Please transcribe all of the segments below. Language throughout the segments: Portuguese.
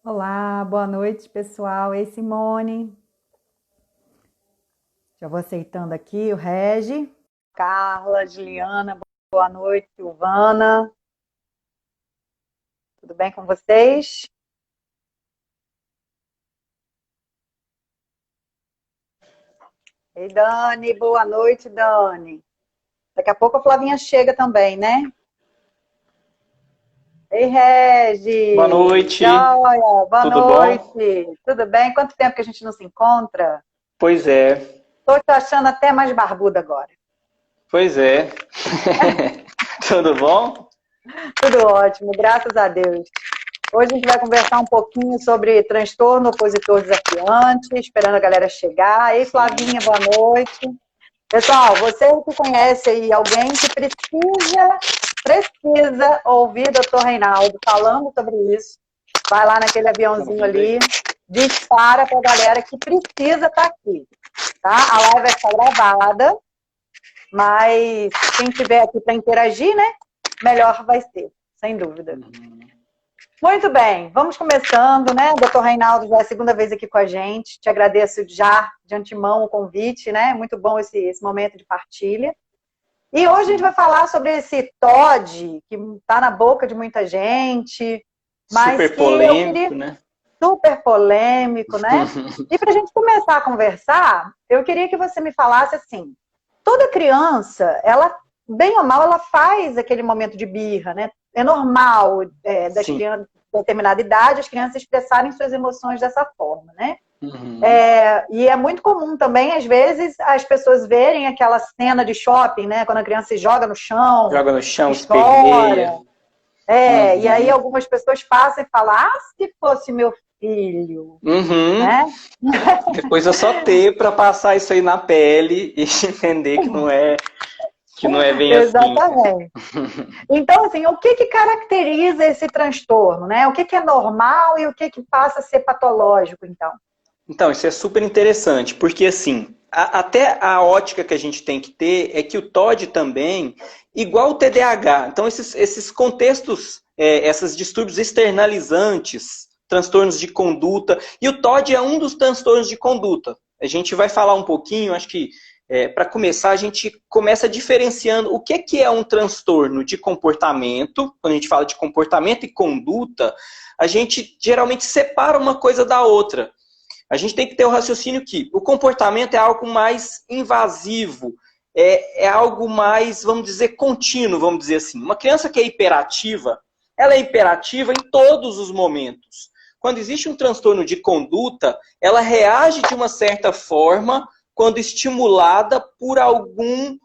Olá, boa noite, pessoal. Ei, Simone. Já vou aceitando aqui o Regi. Carla, Juliana, boa noite, Silvana. Tudo bem com vocês? Ei, Dani, boa noite, Dani. Daqui a pouco a Flavinha chega também, né? Ei, Boa Regi. noite, Joia, boa tudo bom? noite. Tudo bem? Quanto tempo que a gente não se encontra? Pois é, Tô te achando até mais barbuda agora. pois é. Tudo bom? Tudo ótimo, graças a Deus. Hoje a gente vai conversar um pouquinho sobre transtorno opositor desafiante, esperando a galera chegar. Ei, Sim. Flavinha, boa noite. Pessoal, você que conhece aí alguém que precisa ouvir o Dr. Reinaldo falando sobre isso, vai lá naquele Tá aviãozinho ouvindo aí? ali, dispara para a galera que precisa estar aqui, tá? A live vai estar gravada, mas quem estiver aqui para interagir, né, melhor vai ser, sem dúvida. Uhum. Muito bem, vamos começando, né? Doutor Reinaldo já é a segunda vez aqui com a gente. Te agradeço já de antemão o convite, né? Muito bom esse momento de partilha. E hoje a gente vai Sim. falar sobre esse TOD, que está na boca de muita gente, mas Super que eu polêmico, queria, né? super polêmico, né? E para a gente começar a conversar, eu queria que você me falasse assim: toda criança, ela, bem ou mal, ela faz aquele momento de birra, né? É normal das Sim. crianças de determinada idade as crianças expressarem suas emoções dessa forma, né? Uhum. E é muito comum também, às vezes, as pessoas verem aquela cena de shopping, né? Quando a criança se joga no chão Joga no chão, e esperneia. chora. E aí Uhum. algumas pessoas passam e falam, ah, se fosse meu filho, Uhum. né? Depois é só ter para passar isso aí na pele e entender que não é bem assim. Exatamente. Então, assim, o que caracteriza esse transtorno, né? O que é normal e o que passa a ser patológico, então? Então, isso é super interessante, porque assim, até a ótica que a gente tem que ter é que o TOD também, igual o TDAH, então esses contextos, esses distúrbios externalizantes, transtornos de conduta, e o TOD é um dos transtornos de conduta. A gente vai falar um pouquinho, acho que para começar, a gente começa diferenciando o que é um transtorno de comportamento, quando a gente fala de comportamento e conduta, a gente geralmente separa uma coisa da outra. A gente tem que ter o raciocínio que o comportamento é algo mais invasivo, é algo mais, vamos dizer, contínuo, vamos dizer assim. Uma criança que é hiperativa, ela é hiperativa em todos os momentos. Quando existe um transtorno de conduta, ela reage de uma certa forma quando estimulada por algum,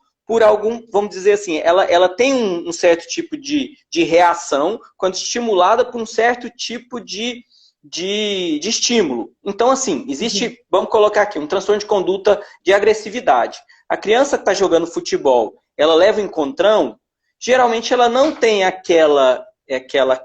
vamos dizer assim, ela tem um certo tipo de reação quando estimulada por um certo tipo de estímulo. Então, assim, Uhum. existe, vamos colocar aqui, um transtorno de conduta de agressividade. A criança que está jogando futebol, ela leva um encontrão, geralmente ela não tem aquela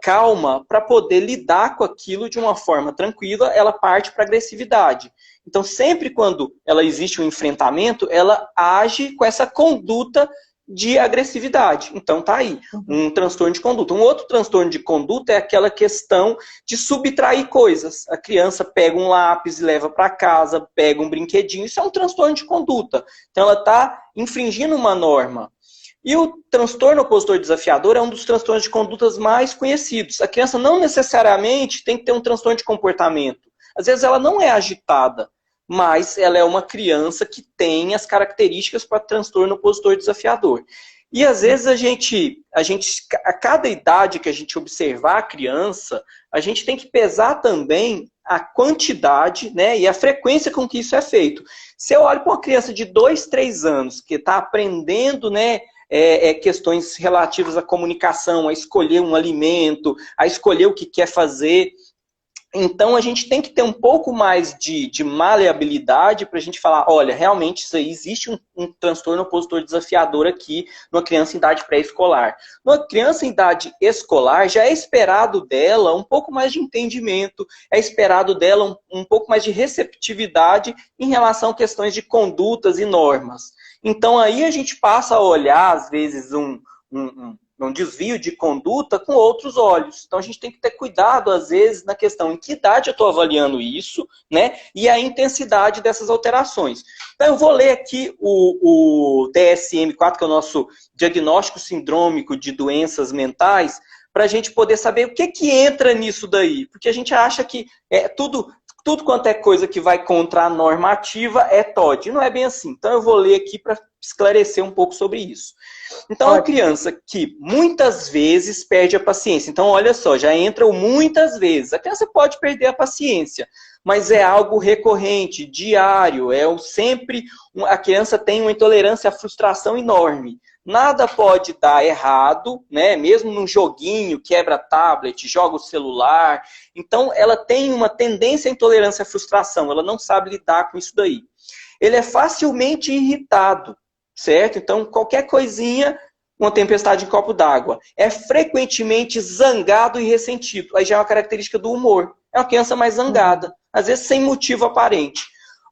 calma para poder lidar com aquilo de uma forma tranquila, ela parte para agressividade. Então, sempre quando ela existe um enfrentamento, ela age com essa conduta de agressividade. Então, tá aí, Uhum. um transtorno de conduta. Um outro transtorno de conduta é aquela questão de subtrair coisas. A criança pega um lápis e leva para casa, pega um brinquedinho, isso é um transtorno de conduta. Então, ela está infringindo uma norma. E o transtorno opositor desafiador é um dos transtornos de condutas mais conhecidos. A criança não necessariamente tem que ter um transtorno de comportamento. Às vezes ela não é agitada, mas ela é uma criança que tem as características para transtorno opositor desafiador. E às vezes a cada idade que a gente observar a criança, a gente tem que pesar também a quantidade, né, e a frequência com que isso é feito. Se eu olho para uma criança de 2, 3 anos que está aprendendo, né, questões relativas à comunicação, a escolher um alimento, a escolher o que quer fazer, então, a gente tem que ter um pouco mais de maleabilidade para a gente falar, olha, realmente isso aí, existe um transtorno opositor desafiador aqui numa criança em idade pré-escolar. Numa criança em idade escolar, já é esperado dela um pouco mais de entendimento, é esperado dela um pouco mais de receptividade em relação a questões de condutas e normas. Então, aí a gente passa a olhar, às vezes, um desvio de conduta com outros olhos. Então a gente tem que ter cuidado, às vezes, na questão em que idade eu estou avaliando isso, né? E a intensidade dessas alterações. Então eu vou ler aqui o DSM-4, que é o nosso diagnóstico sindrômico de doenças mentais, para a gente poder saber o que entra nisso daí. Porque a gente acha que tudo quanto é coisa que vai contra a normativa é TOD. Não é bem assim. Então eu vou ler aqui para esclarecer um pouco sobre isso. Então, é uma criança que muitas vezes perde a paciência. Então, olha só, já entra o muitas vezes. A criança pode perder a paciência, mas é algo recorrente, diário. A criança tem uma intolerância à frustração enorme. Nada pode dar errado, né? Mesmo num joguinho, quebra tablet, joga o celular. Então, ela tem uma tendência à intolerância à frustração. Ela não sabe lidar com isso daí. Ele é facilmente irritado, certo? Então, qualquer coisinha, uma tempestade em copo d'água. É frequentemente zangado e ressentido. Aí já é uma característica do humor. É uma criança mais zangada, às vezes sem motivo aparente.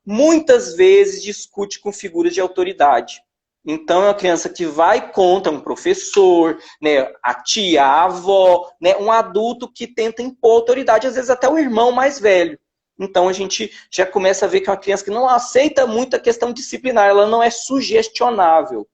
Muitas vezes discute com figuras de autoridade. Então, é uma criança que vai contra um professor, né, a tia, a avó, né, um adulto que tenta impor autoridade, às vezes até o irmão mais velho. Então, a gente já começa a ver que é uma criança que não aceita muito a questão disciplinar, ela não é sugestionável.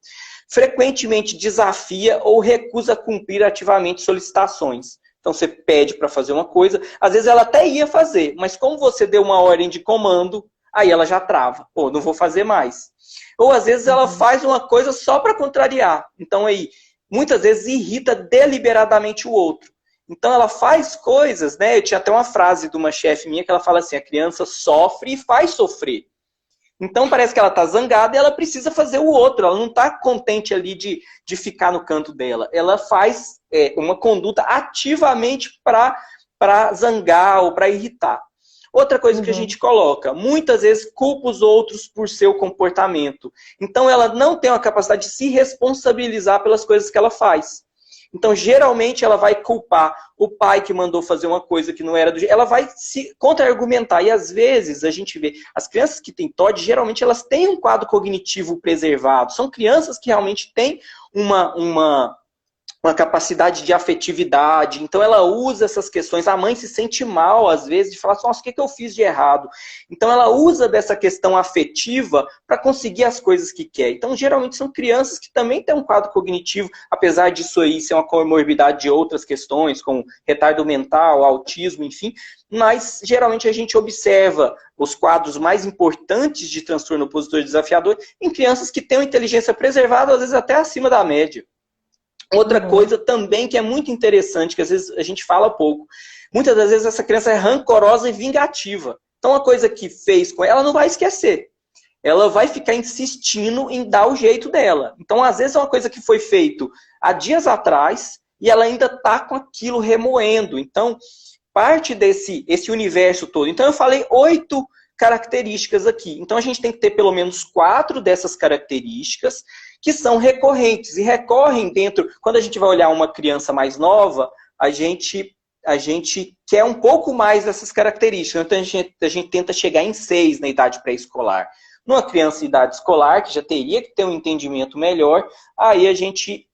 Frequentemente desafia ou recusa cumprir ativamente solicitações. Então, você pede para fazer uma coisa, às vezes ela até ia fazer, mas como você deu uma ordem de comando, aí ela já trava. Pô, não vou fazer mais. Ou, às vezes, ela faz uma coisa só para contrariar. Então, aí, muitas vezes irrita deliberadamente o outro. Então, ela faz coisas, né? Eu tinha até uma frase de uma chefe minha que ela fala assim, a criança sofre e faz sofrer. Então, parece que ela está zangada e ela precisa fazer o outro. Ela não está contente ali de ficar no canto dela. Ela faz uma conduta ativamente para zangar ou para irritar. Outra coisa que a gente coloca, muitas vezes culpa os outros por seu comportamento. Então, ela não tem uma capacidade de se responsabilizar pelas coisas que ela faz. Então, geralmente, ela vai culpar o pai que mandou fazer uma coisa que não era do jeito. Ela vai se contra-argumentar. E, às vezes, a gente vê, as crianças que têm TOD, geralmente, elas têm um quadro cognitivo preservado. São crianças que realmente têm uma capacidade de afetividade. Então, ela usa essas questões. A mãe se sente mal, às vezes, de falar assim, nossa, o que eu fiz de errado? Então, ela usa dessa questão afetiva para conseguir as coisas que quer. Então, geralmente, são crianças que também têm um quadro cognitivo, apesar disso aí ser uma comorbidade de outras questões, como retardo mental, autismo, enfim. Mas, geralmente, a gente observa os quadros mais importantes de transtorno opositor desafiador em crianças que têm uma inteligência preservada, às vezes até acima da média. Outra coisa também que é muito interessante, que às vezes a gente fala pouco. Muitas das vezes essa criança é rancorosa e vingativa. Então, uma coisa que fez com ela, ela não vai esquecer. Ela vai ficar insistindo em dar o jeito dela. Então, às vezes é uma coisa que foi feito há dias atrás e ela ainda está com aquilo remoendo. Então, parte desse universo todo. Então, eu falei 8 características aqui. Então, a gente tem que ter pelo menos 4 dessas características que são recorrentes. E recorrem dentro... Quando a gente vai olhar uma criança mais nova, a gente quer um pouco mais dessas características. Então, a gente tenta chegar em 6 na idade pré-escolar. Numa criança em idade escolar, que já teria que ter um entendimento melhor, aí a gente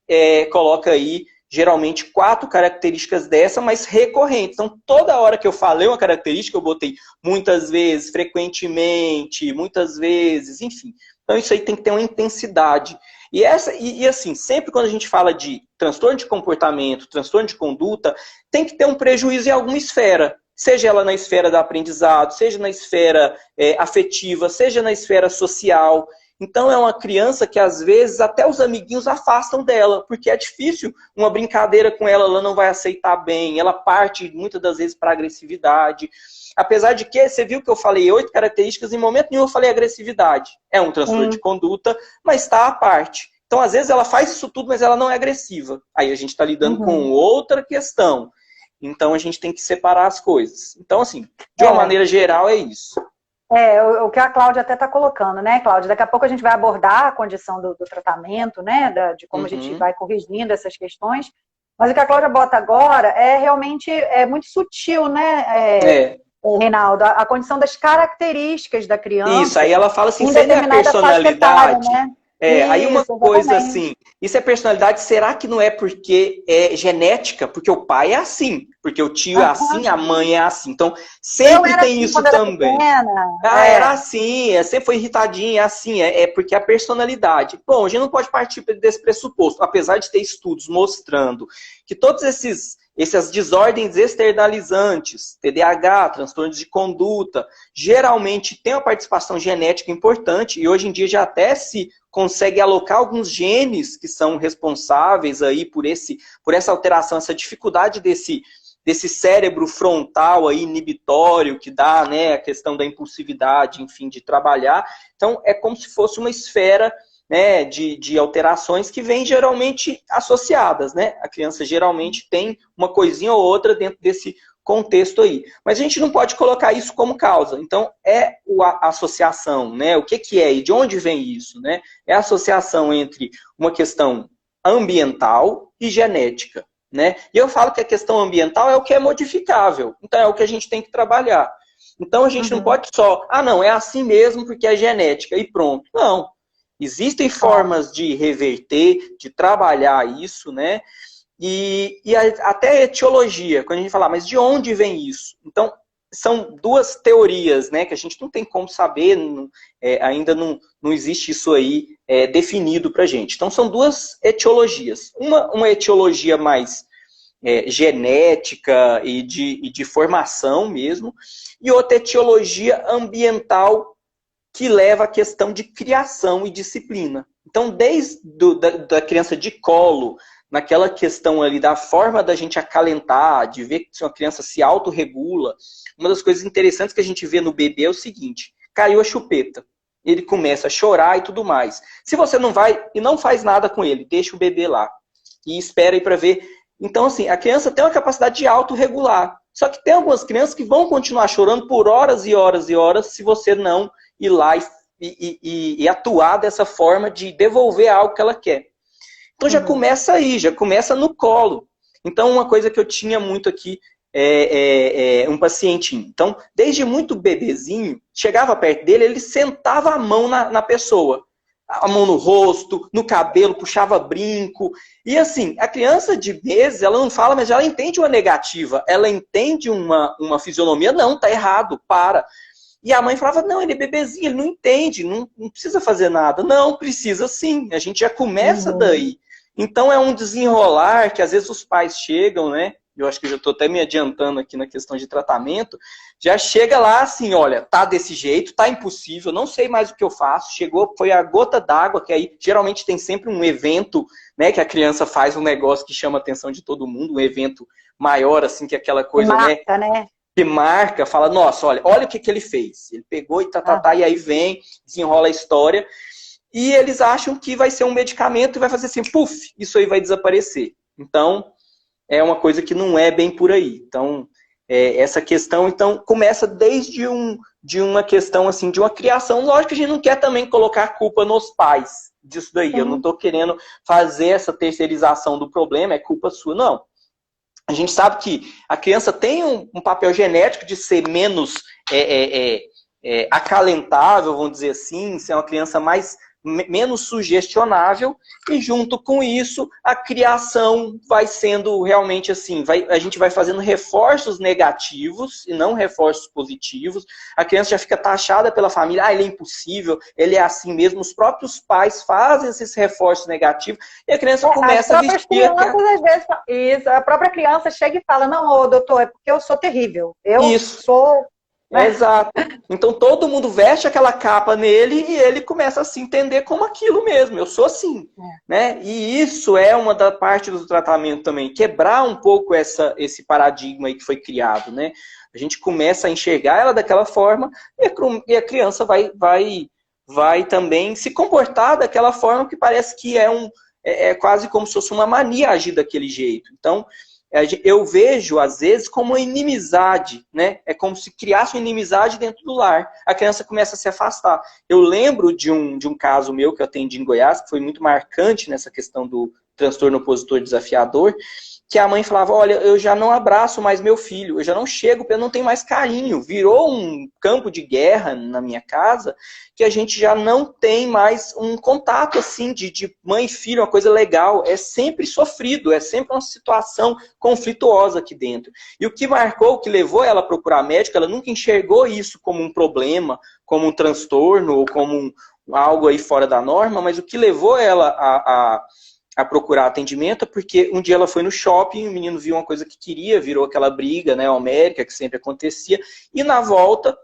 coloca aí, geralmente, 4 características dessa, mas recorrentes. Então, toda hora que eu falei uma característica, eu botei muitas vezes, frequentemente, muitas vezes, enfim. Então, isso aí tem que ter uma intensidade. E assim, sempre quando a gente fala de transtorno de comportamento, transtorno de conduta, tem que ter um prejuízo em alguma esfera. Seja ela na esfera do aprendizado, seja na esfera afetiva, seja na esfera social. Então, é uma criança que, às vezes, até os amiguinhos afastam dela, porque é difícil uma brincadeira com ela, ela não vai aceitar bem, ela parte, muitas das vezes, para agressividade. Apesar de que, você viu que eu falei 8 características, em momento nenhum eu falei agressividade. É um transtorno de conduta, mas está à parte. Então, às vezes, ela faz isso tudo, mas ela não é agressiva. Aí a gente está lidando com outra questão. Então, a gente tem que separar as coisas. Então, assim, de uma maneira geral, é isso. O que a Cláudia até está colocando, né, Cláudia? Daqui a pouco a gente vai abordar a condição do tratamento, né, de como a gente vai corrigindo essas questões. Mas o que a Cláudia bota agora é realmente muito sutil, né, Reinaldo? A condição das características da criança. Isso, aí ela fala assim, sem a personalidade, né? Aí uma Isso, coisa exatamente. assim, isso é personalidade, será que não é porque é genética? Porque o pai é assim, porque o tio é assim, a mãe é assim. Então, Eu sempre era tem assim isso quando era também. pequena. Ah, era assim, sempre foi irritadinha, é assim, é porque é a personalidade. Bom, a gente não pode partir desse pressuposto, apesar de ter estudos mostrando que todos essas desordens externalizantes, TDAH, transtornos de conduta, geralmente tem uma participação genética importante e hoje em dia já até se consegue alocar alguns genes que são responsáveis aí por essa alteração, essa dificuldade desse cérebro frontal aí, inibitório, que dá, né, a questão da impulsividade, enfim, de trabalhar. Então, é como se fosse uma esfera, né, de alterações que vêm geralmente associadas, né? A criança geralmente tem uma coisinha ou outra dentro desse contexto aí. Mas a gente não pode colocar isso como causa. Então, é a associação, né? O que é e de onde vem isso, né? É a associação entre uma questão ambiental e genética. Né? E eu falo que a questão ambiental é o que é modificável, então é o que a gente tem que trabalhar. Então a gente não pode só, não, é assim mesmo porque é genética e pronto. Não. Existem formas de reverter, de trabalhar isso, né? E até etiologia, quando a gente fala, mas de onde vem isso? Então, são duas teorias, né, que a gente não tem como saber, ainda não existe isso aí definido pra gente. Então, são duas etiologias. Uma etiologia mais genética e de formação mesmo, e outra etiologia ambiental que leva à questão de criação e disciplina. Então, desde da criança de colo, naquela questão ali da forma da gente acalentar, de ver se uma criança se autorregula, uma das coisas interessantes que a gente vê no bebê é o seguinte, caiu a chupeta, ele começa a chorar e tudo mais. Se você não vai e não faz nada com ele, deixa o bebê lá e espera aí para ver. Então, assim, a criança tem uma capacidade de autorregular. Só que tem algumas crianças que vão continuar chorando por horas e horas e horas se você não ir lá e atuar dessa forma de devolver algo que ela quer. Então já começa aí, já começa no colo. Então uma coisa que eu tinha muito aqui um pacientinho. Então, desde muito bebezinho, chegava perto dele, ele sentava a mão na pessoa. A mão no rosto, no cabelo, puxava brinco. E assim, a criança de meses, ela não fala, mas ela entende uma negativa. Ela entende uma fisionomia, não, tá errado, para. E a mãe falava, não, ele é bebezinho, ele não entende, não precisa fazer nada. Não, precisa sim, a gente já começa daí. Então é um desenrolar que às vezes os pais chegam, né? Eu acho que eu já estou até me adiantando aqui na questão de tratamento, já chega lá assim, olha, tá desse jeito, tá impossível, não sei mais o que eu faço, chegou, foi a gota d'água, que aí geralmente tem sempre um evento, né, que a criança faz um negócio que chama a atenção de todo mundo, um evento maior, assim, que aquela coisa, Marca, né? Que marca, fala, nossa, olha o que ele fez. Ele pegou e e aí vem, desenrola a história, e eles acham que vai ser um medicamento e vai fazer assim, puf, isso aí vai desaparecer. Então, é uma coisa que não é bem por aí. Então, essa questão, então, começa desde de uma questão, assim, de uma criação. Lógico que a gente não quer também colocar a culpa nos pais disso daí. Eu não estou querendo fazer essa terceirização do problema, é culpa sua, não. A gente sabe que a criança tem um papel genético de ser menos acalentável, vamos dizer assim, ser uma criança menos sugestionável, e junto com isso, a criação vai sendo realmente assim, a gente vai fazendo reforços negativos e não reforços positivos, a criança já fica taxada pela família, ele é impossível, ele é assim mesmo, os próprios pais fazem esses reforços negativos, e a criança começa a vestir... Crianças, às vezes, isso, a própria criança chega e fala, não, ô, doutor, é porque eu sou terrível, eu sou... Exato. Então todo mundo veste aquela capa nele e ele começa a se entender como aquilo mesmo. Eu sou assim, né? E isso é uma da parte do tratamento também, quebrar um pouco esse paradigma aí que foi criado, né? A gente começa a enxergar ela daquela forma e a criança vai também se comportar daquela forma que parece que é quase como se fosse uma mania agir daquele jeito. Então eu vejo, às vezes, como uma inimizade, né? É como se criasse uma inimizade dentro do lar. A criança começa a se afastar. Eu lembro de um caso meu que eu atendi em Goiás, que foi muito marcante nessa questão do transtorno opositor desafiador, que a mãe falava, olha, eu já não abraço mais meu filho, eu já não chego, eu não tenho mais carinho. Virou um campo de guerra na minha casa, que a gente já não tem mais um contato assim de mãe e filho, uma coisa legal. É sempre sofrido, é sempre uma situação conflituosa aqui dentro. E o que marcou, o que levou ela a procurar médico, ela nunca enxergou isso como um problema, como um transtorno, ou como algo aí fora da norma, mas o que levou ela a procurar atendimento, porque um dia ela foi no shopping, o menino viu uma coisa que queria, virou aquela briga, né, homérica, que sempre acontecia, e na volta,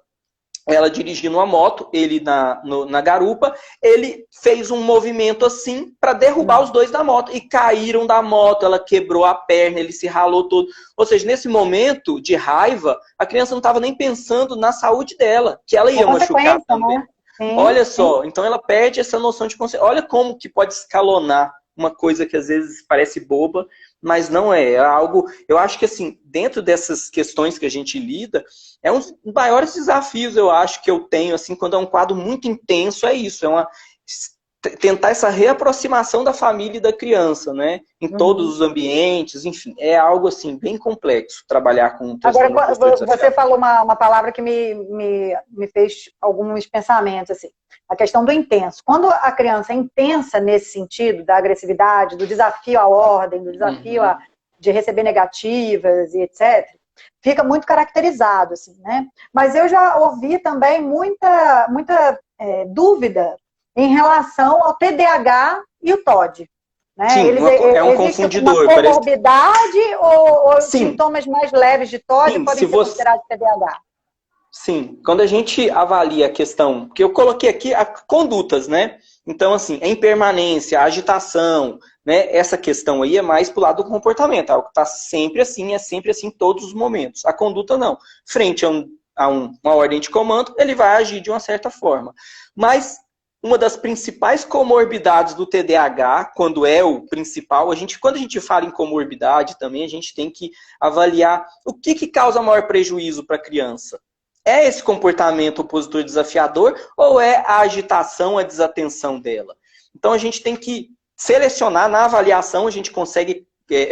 ela dirigindo uma moto, ele na garupa, ele fez um movimento assim, para derrubar os dois da moto, e caíram da moto, ela quebrou a perna, ele se ralou todo, ou seja, nesse momento de raiva, a criança não estava nem pensando na saúde dela, que ela ia machucar também. Né? Sim, olha só, então ela perde essa noção de consciência, olha como que pode escalonar uma coisa que às vezes parece boba, mas não é. É algo, eu acho que assim, dentro dessas questões que a gente lida, é um dos maiores desafios, eu acho, que eu tenho, assim, quando é um quadro muito intenso, é isso, tentar essa reaproximação da família e da criança, né? Em todos os ambientes, enfim, é algo assim, bem complexo trabalhar com transtorno. Agora, você falou uma palavra que me fez alguns pensamentos, assim. A questão do intenso. Quando a criança é intensa nesse sentido, da agressividade, do desafio à ordem, do desafio de receber negativas e etc., fica muito caracterizado, assim, né? Mas eu já ouvi também muita dúvida em relação ao TDAH e o TOD. Né? Sim, é um confundidor. Uma comorbidade ou sintomas mais leves de TOD podem ser considerados TDAH? Sim, quando a gente avalia a questão, porque eu coloquei aqui condutas, né? Então, assim, a impermanência, a agitação, né? Essa questão aí é mais pro lado do comportamento, algo que tá sempre assim, é sempre assim em todos os momentos. A conduta não. Frente a uma ordem de comando, ele vai agir de uma certa forma. Mas uma das principais comorbidades do TDAH, quando é o principal, quando a gente fala em comorbidade também, a gente tem que avaliar o que causa maior prejuízo para a criança. É esse comportamento opositor desafiador ou é a agitação, a desatenção dela? Então a gente tem que selecionar, na avaliação a gente consegue,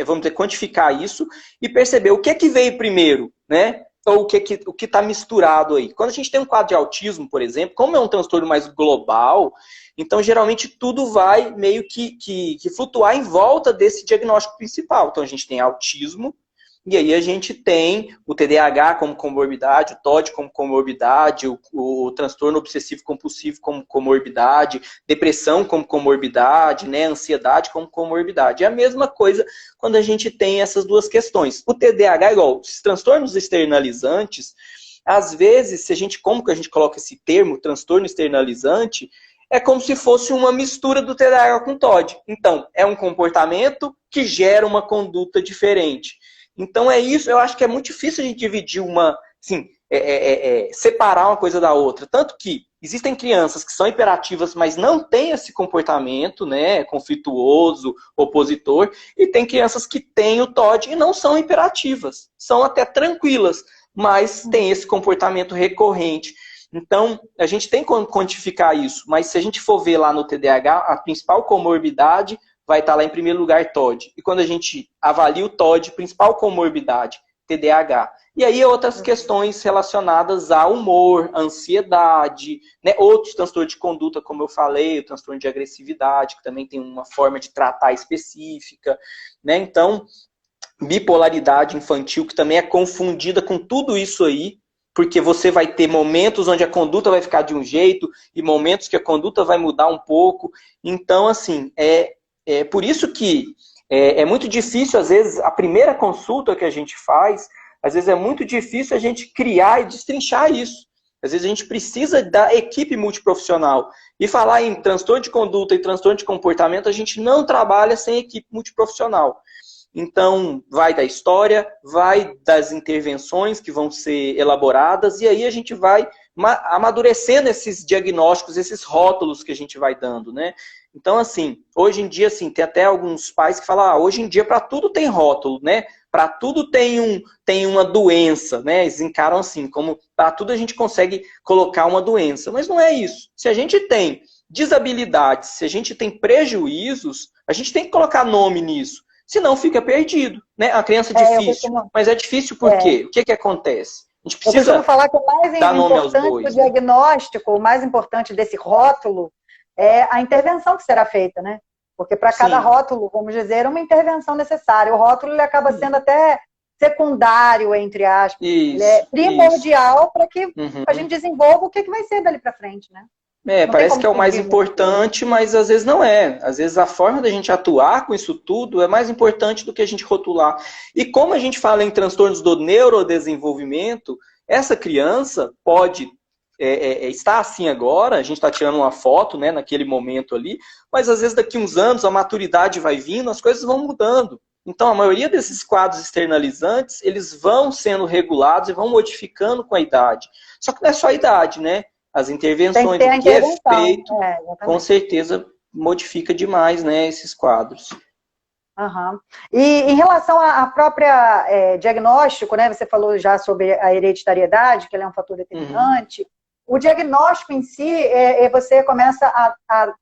vamos dizer, quantificar isso e perceber o que veio primeiro, né? Ou o que está misturado aí. Quando a gente tem um quadro de autismo, por exemplo, como é um transtorno mais global, então geralmente tudo vai meio que flutuar em volta desse diagnóstico principal. Então a gente tem autismo, e aí a gente tem o TDAH como comorbidade, o TOD como comorbidade, o transtorno obsessivo-compulsivo como comorbidade, depressão como comorbidade, né, ansiedade como comorbidade. É a mesma coisa quando a gente tem essas duas questões. O TDAH, igual os transtornos externalizantes, às vezes, como que a gente coloca esse termo, transtorno externalizante, é como se fosse uma mistura do TDAH com TOD. Então, é um comportamento que gera uma conduta diferente. Então é isso, eu acho que é muito difícil a gente dividir separar uma coisa da outra. Tanto que existem crianças que são hiperativas, mas não têm esse comportamento, né, conflituoso, opositor, e tem crianças que têm o TOD e não são hiperativas, são até tranquilas, mas têm esse comportamento recorrente. Então, a gente tem que quantificar isso, mas se a gente for ver lá no TDAH, a principal comorbidade vai estar lá em primeiro lugar TOD. E quando a gente avalia o TOD, principal comorbidade, TDAH. E aí outras questões relacionadas ao humor, ansiedade, né? Outros transtornos de conduta, como eu falei, o transtorno de agressividade, que também tem uma forma de tratar específica, né? Então, bipolaridade infantil, que também é confundida com tudo isso aí, porque você vai ter momentos onde a conduta vai ficar de um jeito e momentos que a conduta vai mudar um pouco. Então, assim, é por isso que é muito difícil, às vezes, a primeira consulta que a gente faz, às vezes é muito difícil a gente criar e destrinchar isso. Às vezes a gente precisa da equipe multiprofissional. E falar em transtorno de conduta e transtorno de comportamento, a gente não trabalha sem equipe multiprofissional. Então, vai da história, vai das intervenções que vão ser elaboradas, e aí a gente vai amadurecendo esses diagnósticos, esses rótulos que a gente vai dando, né? Então, assim, hoje em dia, assim, tem até alguns pais que falam, hoje em dia para tudo tem rótulo, né? Para tudo tem uma doença, né? Eles encaram assim, como para tudo a gente consegue colocar uma doença. Mas não é isso. Se a gente tem desabilidades, se a gente tem prejuízos, a gente tem que colocar nome nisso. senão fica perdido, né? A criança é difícil, mas é difícil por quê? O que acontece? A gente precisa eu costumo falar que o mais dar nome aos importante bois, do diagnóstico, o mais importante desse rótulo é a intervenção que será feita, né? Porque para cada rótulo, vamos dizer, uma intervenção necessária. O rótulo ele acaba sendo até secundário, entre aspas. Ele é primordial para que a gente desenvolva o que vai ser dali para frente, né? Parece que é o mais importante, mas às vezes não é. Às vezes a forma da gente atuar com isso tudo é mais importante do que a gente rotular. E como a gente fala em transtornos do neurodesenvolvimento, essa criança pode estar assim agora, a gente está tirando uma foto, né, naquele momento ali, mas às vezes daqui uns anos a maturidade vai vindo, as coisas vão mudando. Então a maioria desses quadros externalizantes, eles vão sendo regulados e vão modificando com a idade. Só que não é só a idade, né? As intervenções, o que é feito, com certeza modifica demais, né, esses quadros. Uhum. E em relação à própria diagnóstico, né, você falou já sobre a hereditariedade, que ele é um fator determinante. O diagnóstico em si, você começa a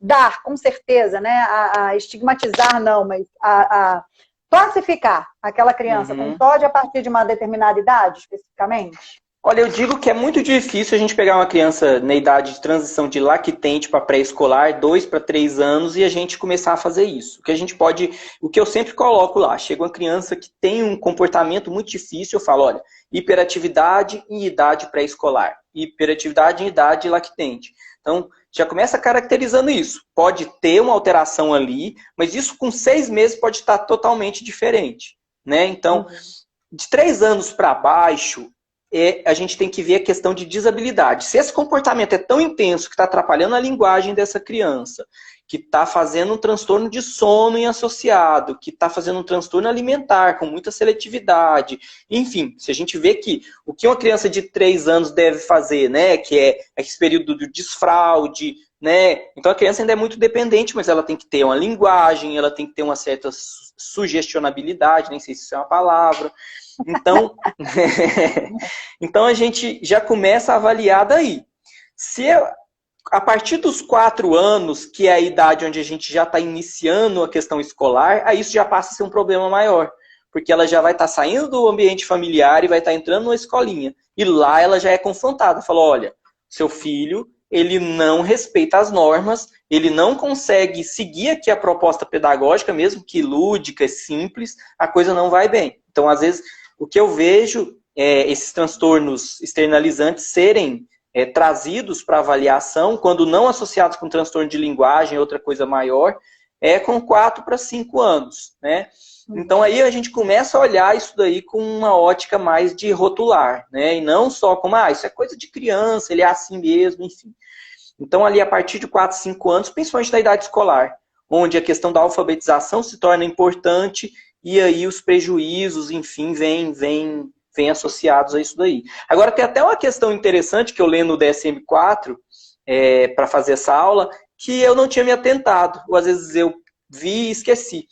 dar, com certeza, né, a estigmatizar não, mas a classificar aquela criança com TOD a partir de uma determinada idade, especificamente? Olha, eu digo que é muito difícil a gente pegar uma criança na idade de transição de lactente para pré-escolar, 2 para 3 anos, e a gente começar a fazer isso. O que a gente pode, o que eu sempre coloco lá, chega uma criança que tem um comportamento muito difícil, eu falo, olha, hiperatividade em idade pré-escolar, hiperatividade em idade lactente. Então, já começa caracterizando isso. Pode ter uma alteração ali, mas isso com 6 meses pode estar totalmente diferente, né? Então, de 3 anos para baixo, a gente tem que ver a questão de desabilidade. Se esse comportamento é tão intenso que está atrapalhando a linguagem dessa criança, que está fazendo um transtorno de sono em associado, que está fazendo um transtorno alimentar com muita seletividade, enfim, se a gente vê que o que uma criança de 3 anos deve fazer, né, que é esse período do desfraude, né, então a criança ainda é muito dependente, mas ela tem que ter uma linguagem, ela tem que ter uma certa sugestionabilidade, nem sei se isso é uma palavra. Então, então a gente já começa a avaliar daí. Se a partir dos 4 anos, que é a idade onde a gente já está iniciando a questão escolar, aí isso já passa a ser um problema maior. Porque ela já vai estar saindo do ambiente familiar e vai estar entrando numa escolinha. E lá ela já é confrontada. Fala, olha, seu filho, ele não respeita as normas, ele não consegue seguir aqui a proposta pedagógica, mesmo que lúdica, simples, a coisa não vai bem. Então, às vezes, o que eu vejo é esses transtornos externalizantes serem trazidos para avaliação, quando não associados com transtorno de linguagem, outra coisa maior, com 4 para 5 anos, né? Então aí a gente começa a olhar isso daí com uma ótica mais de rotular, né? E não só como, isso é coisa de criança, ele é assim mesmo, enfim. Então ali a partir de 4, 5 anos, principalmente na idade escolar, onde a questão da alfabetização se torna importante e aí os prejuízos, enfim, vêm associados a isso daí. Agora tem até uma questão interessante que eu lendo no DSM-4 para fazer essa aula, que eu não tinha me atentado, ou às vezes eu vi e esqueci.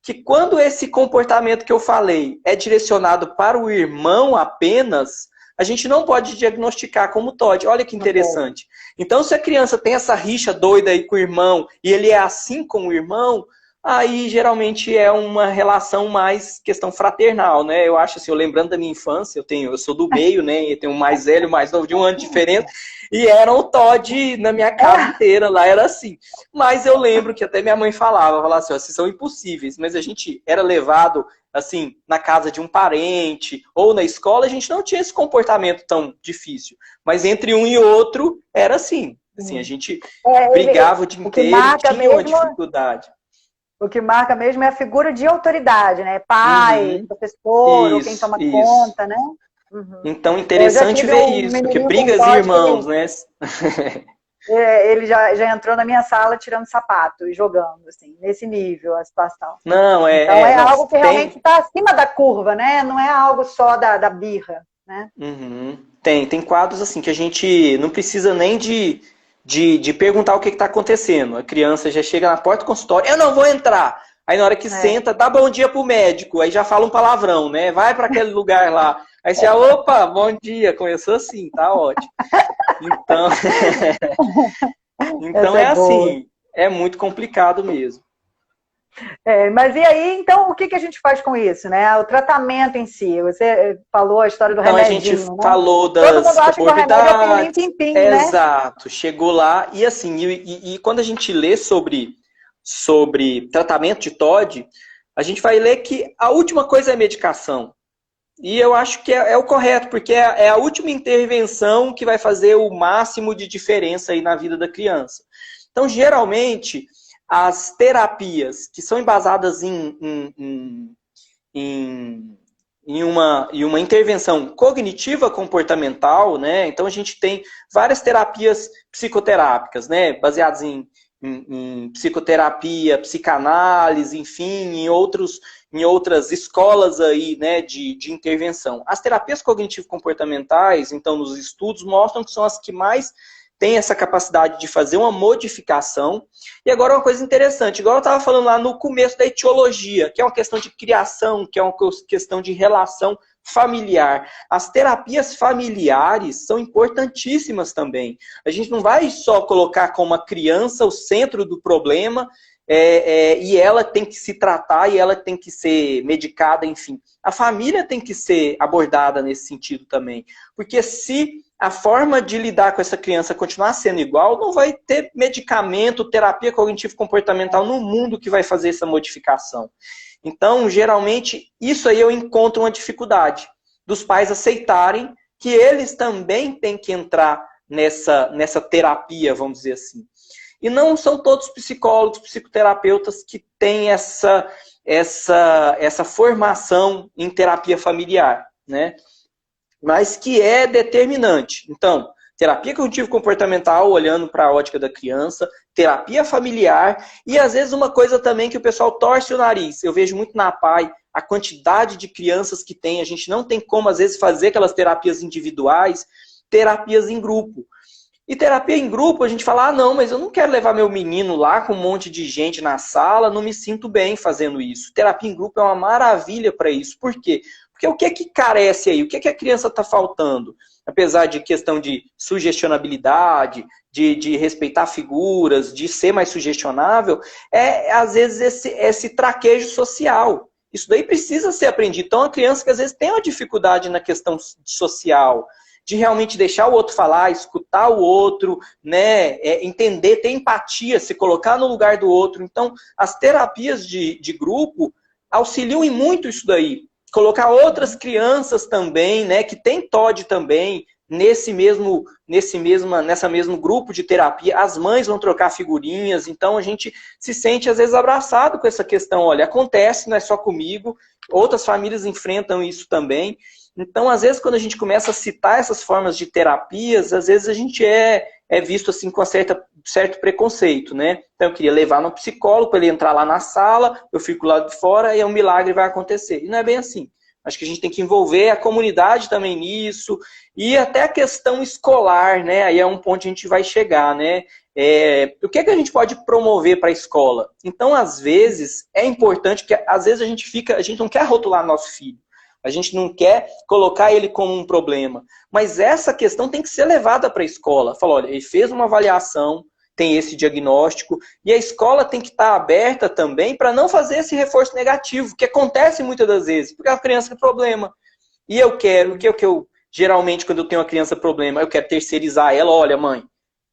Que quando esse comportamento que eu falei é direcionado para o irmão apenas, a gente não pode diagnosticar como TOD. Olha que interessante. Então, se a criança tem essa rixa doida aí com o irmão, e ele é assim com o irmão, aí geralmente é uma relação mais questão fraternal, né? Eu acho assim, eu lembrando da minha infância, eu sou do meio, né? E tenho um mais velho, mais novo, de um ano de diferença, e era um TOD na minha casa inteira, lá era assim. Mas eu lembro que até minha mãe falava assim, vocês são impossíveis, mas a gente era levado, assim, na casa de um parente, ou na escola, a gente não tinha esse comportamento tão difícil. Mas entre um e outro, era assim. Assim, a gente brigava o dia inteiro e tinha uma dificuldade. O que marca mesmo é a figura de autoridade, né? Pai, professor, ou quem toma conta, né? Então, interessante ver isso, porque brigas de irmãos, né? Ele já entrou na minha sala tirando sapato e jogando, assim, nesse nível a situação. Não, então é algo que realmente está acima da curva, né? Não é algo só da birra, né? Tem quadros assim que a gente não precisa nem de perguntar o que está acontecendo. A criança já chega na porta do consultório, eu não vou entrar. Aí na hora que senta, dá bom dia pro médico, aí já fala um palavrão, né? Vai para aquele lugar lá. Aí você, opa, bom dia, começou assim, tá ótimo. Então, então é assim, é muito complicado mesmo. Mas e aí, então, o que que a gente faz com isso, né? O tratamento em si. Você falou a história do Então a gente remedinho, né? falou Todo mundo das acha que o remédio é o comorbidades, pirlim-pim-pim, né? exato, chegou lá, e assim, e quando a gente lê sobre tratamento de TOD, a gente vai ler que a última coisa é medicação. E eu acho que é o correto, porque é a última intervenção que vai fazer o máximo de diferença aí na vida da criança. Então, geralmente, as terapias que são embasadas em, em uma intervenção cognitiva comportamental, né? Então a gente tem várias terapias psicoterápicas, né? Baseadas em psicoterapia, psicanálise, enfim, em outras escolas aí, né, de intervenção. As terapias cognitivo-comportamentais, então, nos estudos, mostram que são as que mais têm essa capacidade de fazer uma modificação. E agora uma coisa interessante, igual eu estava falando lá no começo da etiologia, que é uma questão de criação, que é uma questão de relação familiar. As terapias familiares são importantíssimas também. A gente não vai só colocar como a criança o centro do problema, e ela tem que se tratar e ela tem que ser medicada, enfim. A família tem que ser abordada nesse sentido também. Porque se a forma de lidar com essa criança continuar sendo igual, não vai ter medicamento, terapia cognitivo-comportamental no mundo que vai fazer essa modificação. Então, geralmente, isso aí eu encontro uma dificuldade dos pais aceitarem que eles também têm que entrar nessa terapia, vamos dizer assim. E não são todos psicólogos, psicoterapeutas que têm essa formação em terapia familiar, né? Mas que é determinante. Então, terapia cognitivo-comportamental, olhando para a ótica da criança, terapia familiar, e às vezes uma coisa também que o pessoal torce o nariz. Eu vejo muito na PAI a quantidade de crianças que tem, a gente não tem como, às vezes, fazer aquelas terapias individuais, terapias em grupo. E terapia em grupo, a gente fala, não, mas eu não quero levar meu menino lá com um monte de gente na sala, não me sinto bem fazendo isso. Terapia em grupo é uma maravilha para isso. Por quê? Porque o que é que carece aí? O que é que a criança está faltando? Apesar de questão de sugestionabilidade, de respeitar figuras, de ser mais sugestionável, às vezes esse traquejo social. Isso daí precisa ser aprendido. Então, a criança que às vezes tem uma dificuldade na questão social, de realmente deixar o outro falar, escutar o outro, né, entender, ter empatia, se colocar no lugar do outro. Então, as terapias de grupo auxiliam em muito isso daí. Colocar outras crianças também, né, que tem TOD também, nessa mesmo grupo de terapia, as mães vão trocar figurinhas, então a gente se sente às vezes abraçado com essa questão, olha, acontece, não é só comigo, outras famílias enfrentam isso também. Então, às vezes, quando a gente começa a citar essas formas de terapias, às vezes a gente é visto assim com certo preconceito, né? Então, eu queria levar no psicólogo para ele entrar lá na sala, eu fico lá de fora e um milagre vai acontecer. E não é bem assim. Acho que a gente tem que envolver a comunidade também nisso, e até a questão escolar, né? Aí é um ponto que a gente vai chegar, né? O que é que a gente pode promover para a escola? Então, às vezes, é importante que, às vezes, a gente não quer rotular nosso filho. A gente não quer colocar ele como um problema. Mas essa questão tem que ser levada para a escola. Fala, olha, ele fez uma avaliação, tem esse diagnóstico, e a escola tem que estar aberta também para não fazer esse reforço negativo, que acontece muitas das vezes, porque a criança tem problema. E eu quero, o que eu geralmente, quando eu tenho uma criança problema, eu quero terceirizar ela, olha, mãe,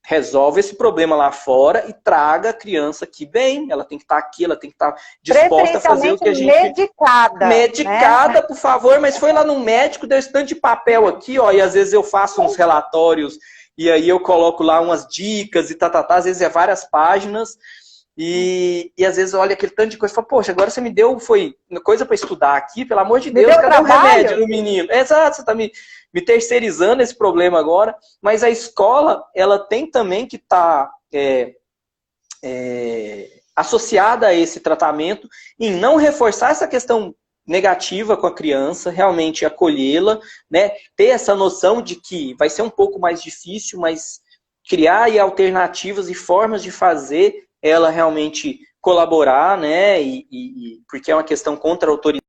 resolve esse problema lá fora e traga a criança aqui bem. Ela tem que estar aqui, ela tem que estar disposta a fazer o Preferencialmente que a gente... medicada, né? Medicada, por favor, mas foi lá no médico, deu esse tanto de papel aqui, ó, e às vezes eu faço uns relatórios e aí eu coloco lá umas dicas e às vezes é várias páginas, e às vezes olha aquele tanto de coisa e fala, poxa, agora você me deu, foi coisa para estudar aqui, pelo amor de Me Deus, deu cadê o trabalho? remédio no menino? Exato, você está me terceirizando esse problema agora, mas a escola, ela tem também que estar associada a esse tratamento em não reforçar essa questão negativa com a criança, realmente acolhê-la, né? Ter essa noção de que vai ser um pouco mais difícil, mas criar aí alternativas e formas de fazer ela realmente colaborar, né? Porque é uma questão contra a autoridade.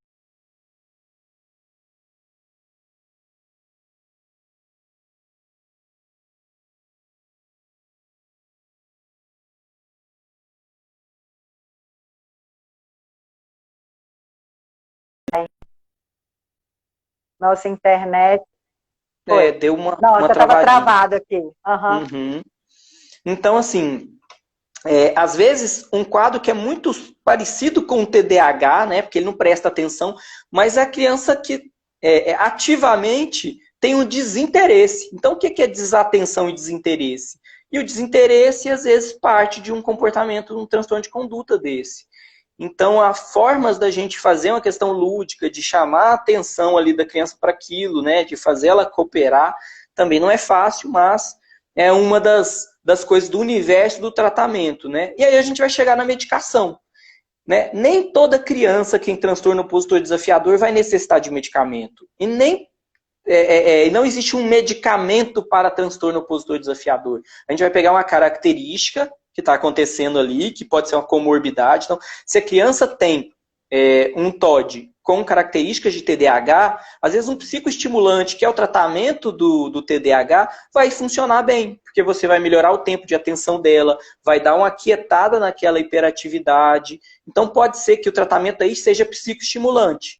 Nossa internet. Foi. Deu uma Nossa, estava travadinha. travado aqui. Uhum. Uhum. Então, assim, às vezes, um quadro que é muito parecido com o TDAH, né, porque ele não presta atenção, mas é a criança que ativamente tem um desinteresse. Então, o que é desatenção e desinteresse? E o desinteresse, às vezes, parte de um comportamento, um transtorno de conduta desse. Então, há formas da gente fazer uma questão lúdica, de chamar a atenção ali da criança para aquilo, né, de fazer ela cooperar, também não é fácil, mas é uma das coisas do universo do tratamento, né? E aí a gente vai chegar na medicação, né? Nem toda criança que tem transtorno opositor desafiador vai necessitar de medicamento. E nem não existe um medicamento para transtorno opositor desafiador. A gente vai pegar uma característica que está acontecendo ali, que pode ser uma comorbidade. Então, se a criança tem um TOD com características de TDAH, às vezes um psicoestimulante, que é o tratamento do TDAH, vai funcionar bem, porque você vai melhorar o tempo de atenção dela, vai dar uma aquietada naquela hiperatividade. Então, pode ser que o tratamento aí seja psicoestimulante.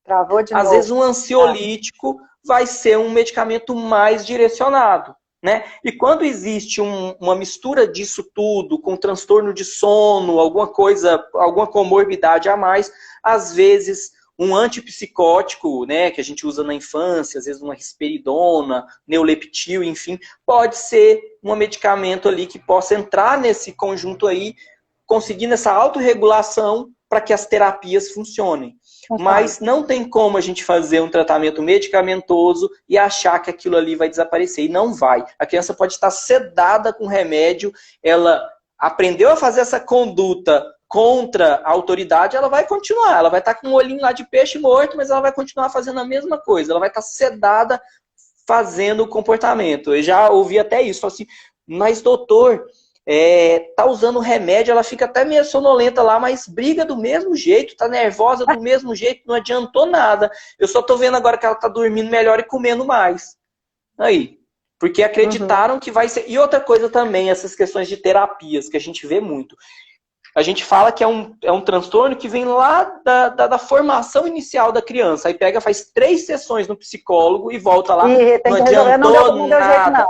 Travou de novo. Às vezes um ansiolítico vai ser um medicamento mais direcionado, né? E quando existe uma mistura disso tudo, com transtorno de sono, alguma coisa, alguma comorbidade a mais, às vezes um antipsicótico, né, que a gente usa na infância, às vezes uma risperidona, neuleptil, enfim, pode ser um medicamento ali que possa entrar nesse conjunto aí, conseguindo essa autorregulação para que as terapias funcionem. Mas não tem como a gente fazer um tratamento medicamentoso e achar que aquilo ali vai desaparecer. E não vai. A criança pode estar sedada com remédio, ela aprendeu a fazer essa conduta contra a autoridade, ela vai continuar. Ela vai estar com um olhinho lá de peixe morto, mas ela vai continuar fazendo a mesma coisa. Ela vai estar sedada fazendo o comportamento. Eu já ouvi até isso. Assim, mas doutor, tá usando remédio, ela fica até meio sonolenta lá, mas briga do mesmo jeito, tá nervosa do mesmo jeito, não adiantou nada. Eu só tô vendo agora que ela tá dormindo melhor e comendo mais. Aí, porque acreditaram que vai ser... E outra coisa também, essas questões de terapias, que a gente vê muito. A gente fala que é um transtorno que vem lá da formação inicial da criança. Aí pega, faz 3 sessões no psicólogo e volta lá. E não adiantou nada.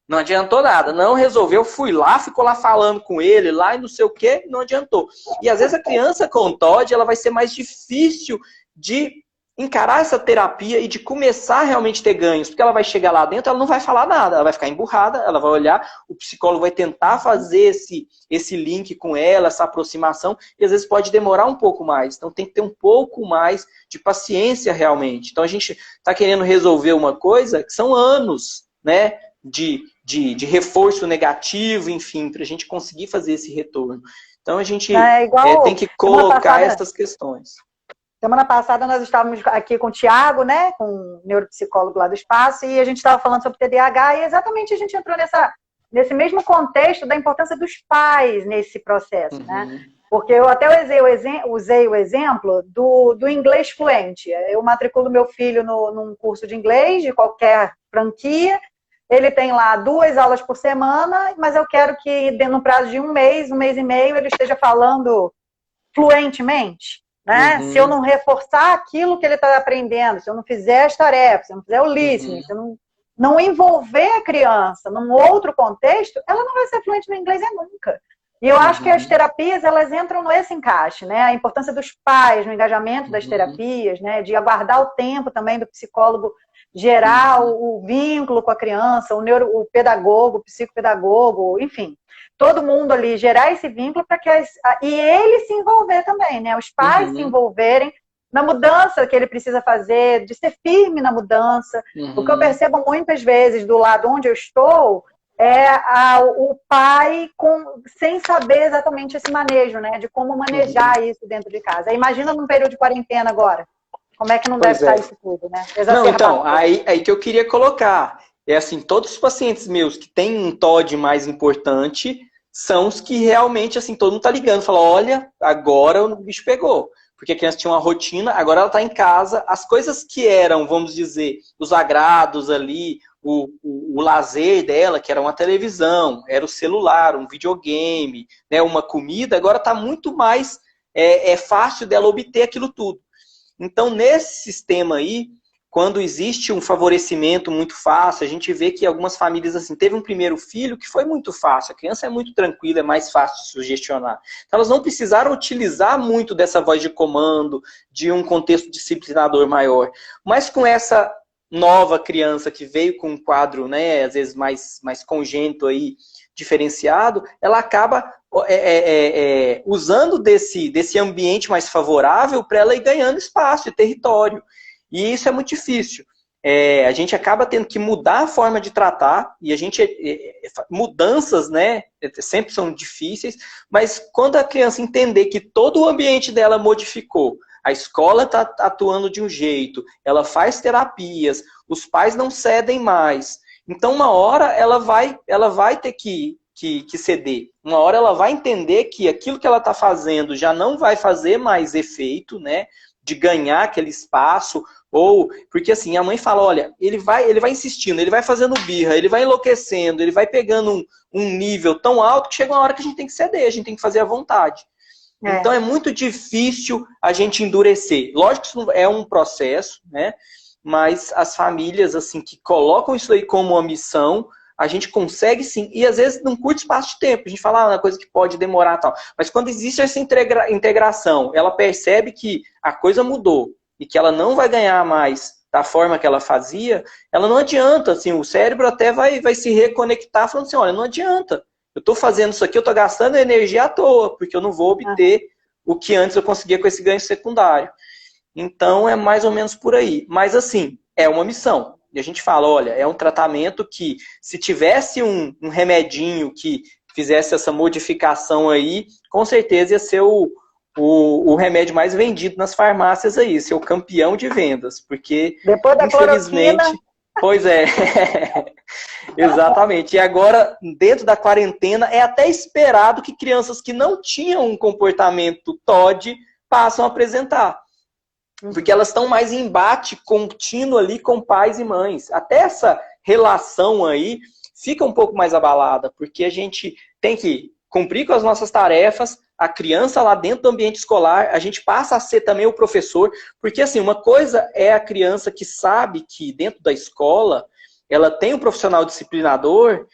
Não adiantou nada. Não resolveu, fui lá, ficou lá falando com ele, lá e não sei o quê, não adiantou. E às vezes a criança com TOD, ela vai ser mais difícil de encarar essa terapia e de começar a realmente ter ganhos, porque ela vai chegar lá dentro, ela não vai falar nada, ela vai ficar emburrada, ela vai olhar, o psicólogo vai tentar fazer esse link com ela, essa aproximação, e às vezes pode demorar um pouco mais. Então tem que ter um pouco mais de paciência realmente. Então a gente está querendo resolver uma coisa que são anos, né, de reforço negativo, enfim, para a gente conseguir fazer esse retorno. Então a gente tem que colocar essas questões. Semana passada nós estávamos aqui com o Thiago, né, com o neuropsicólogo lá do Espaço, e a gente estava falando sobre TDAH, e exatamente a gente entrou nesse mesmo contexto da importância dos pais nesse processo, né? Porque eu até usei o exemplo do inglês fluente. Eu matriculo meu filho num curso de inglês, de qualquer franquia, ele tem lá 2 aulas por semana, mas eu quero que no prazo de um mês e meio, ele esteja falando fluentemente. Né? Se eu não reforçar aquilo que ele está aprendendo, se eu não fizer as tarefas, se eu não fizer o listening, se eu não envolver a criança num outro contexto, ela não vai ser fluente no inglês nunca. E eu acho que as terapias, elas entram nesse encaixe, né? A importância dos pais no engajamento das terapias, né? De aguardar o tempo também do psicólogo gerar o vínculo com a criança, o pedagogo, o psicopedagogo, enfim. Todo mundo ali gerar esse vínculo para que e ele se envolver também, né? Os pais se envolverem na mudança que ele precisa fazer, de ser firme na mudança. O que eu percebo muitas vezes do lado onde eu estou é o pai sem saber exatamente esse manejo, né? De como manejar isso dentro de casa. Imagina num período de quarentena agora. Como é que não deve estar isso tudo, né? Não, então, aí que eu queria colocar. É assim, todos os pacientes meus que têm um TOD mais importante são os que realmente, assim, todo mundo tá ligando, fala, olha, agora o bicho pegou. Porque a criança tinha uma rotina, agora ela tá em casa, as coisas que eram, vamos dizer, os agrados ali, o lazer dela, que era uma televisão, era o celular, um videogame, né, uma comida, agora tá muito mais é fácil dela obter aquilo tudo. Então, nesse sistema aí, quando existe um favorecimento muito fácil, a gente vê que algumas famílias, assim, teve um primeiro filho que foi muito fácil, a criança é muito tranquila, é mais fácil de sugestionar. Então, elas não precisaram utilizar muito dessa voz de comando, de um contexto disciplinador maior. Mas com essa nova criança que veio com um quadro, né, às vezes mais congênito aí, diferenciado, ela acaba usando desse ambiente mais favorável para ela ir ganhando espaço e território. E isso é muito difícil. A gente acaba tendo que mudar a forma de tratar, e a gente mudanças, né, sempre são difíceis, mas quando a criança entender que todo o ambiente dela modificou, a escola está atuando de um jeito, ela faz terapias, os pais não cedem mais, então uma hora ela vai ter que ceder. Uma hora ela vai entender que aquilo que ela está fazendo já não vai fazer mais efeito, né, de ganhar aquele espaço, ou porque assim, a mãe fala, olha, ele vai insistindo, ele vai fazendo birra, ele vai enlouquecendo, ele vai pegando um nível tão alto que chega uma hora que a gente tem que ceder, a gente tem que fazer à vontade. Então é muito difícil a gente endurecer. Lógico que isso é um processo, né? Mas as famílias assim que colocam isso aí como uma missão, a gente consegue sim, e às vezes num curto espaço de tempo, a gente fala uma coisa que pode demorar e tal, mas quando existe essa integração, ela percebe que a coisa mudou e que ela não vai ganhar mais da forma que ela fazia, ela não adianta, assim, o cérebro até vai se reconectar falando assim, olha, não adianta, eu estou fazendo isso aqui, eu estou gastando energia à toa, porque eu não vou obter o que antes eu conseguia com esse ganho secundário. Então é mais ou menos por aí, mas assim, é uma missão. E a gente fala, olha, é um tratamento que, se tivesse um remedinho que fizesse essa modificação aí, com certeza ia ser o remédio mais vendido nas farmácias aí, ser o campeão de vendas, porque, depois da infelizmente... cloroquina... Pois é, exatamente. E agora, dentro da quarentena, é até esperado que crianças que não tinham um comportamento TOD passam a apresentar. Porque elas estão mais em embate contínuo ali com pais e mães. Até essa relação aí fica um pouco mais abalada, porque a gente tem que cumprir com as nossas tarefas, a criança lá dentro do ambiente escolar, a gente passa a ser também o professor, porque assim, uma coisa é a criança que sabe que dentro da escola ela tem um profissional disciplinador